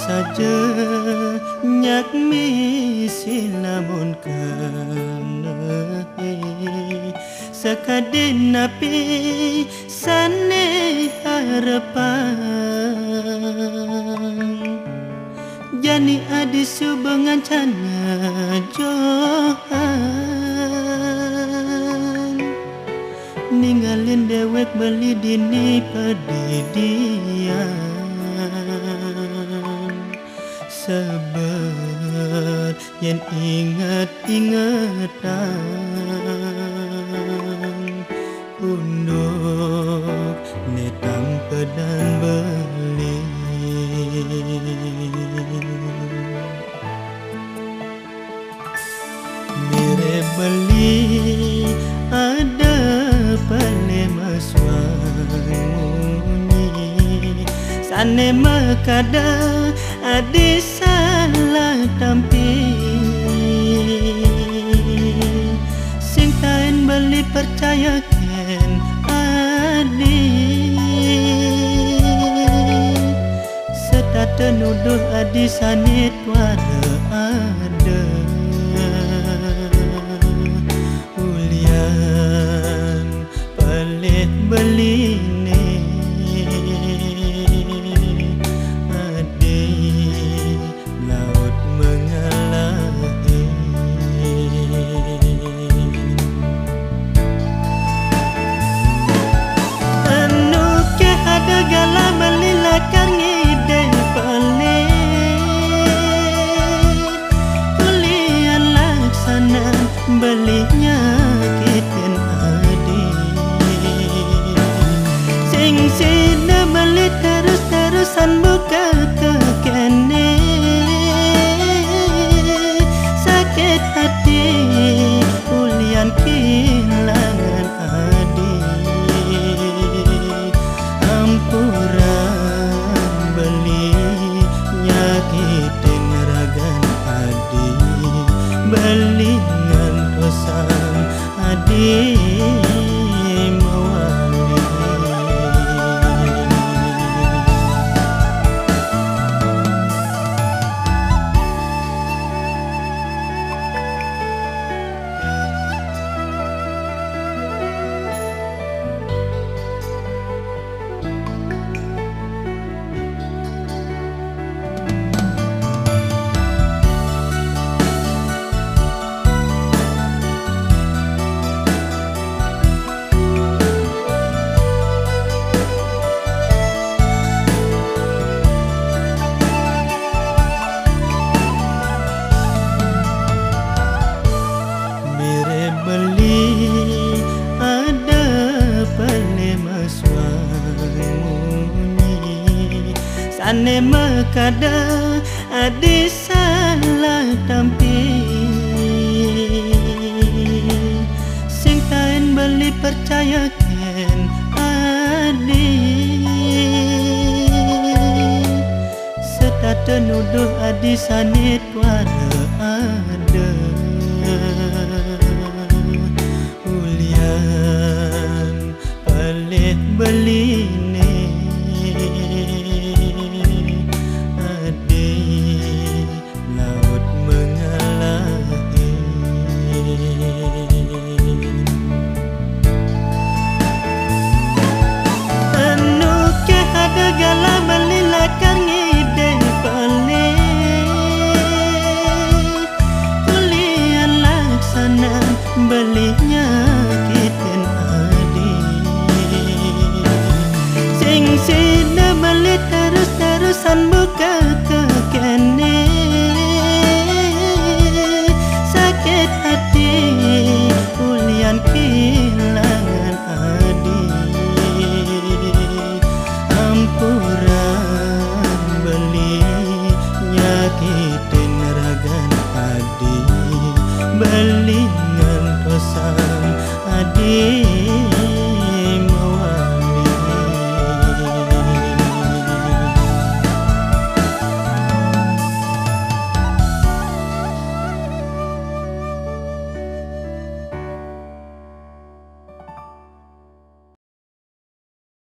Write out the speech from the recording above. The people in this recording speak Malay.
saja nyak misi lamun kene sakadin napi sane harapan jani adi subengan cana johan ninggalin dewek beli dini pedidian sabar yen ingat-ingatan unduk netang pedang beli mire beli ada pale maswangi sane makada adi salah tampi sing kain beli percaya ken adi setata nuduh adi sanit wada ada ulian pelit beli belinya kiten adi sing sida beli terus-terusan buka kekene sakit hati ulian kehilangan adi ampuran beli nyakitin ragan adi beli pesan adi mawali beli ada pale maswangi sane makada adi salah tampi sing kain beli percaya ken adi setata nuduh adi sanit wada ada ulian pelit beli adi laut mengalahi anu ke ada gala beli lakar ngide pelit ulian laksana belinya kiten adi sing sida beli terus-terusan buka kekene sakit hati ulian kehilangan adi ampuran beli nyakitin ragan adi beli pesan adi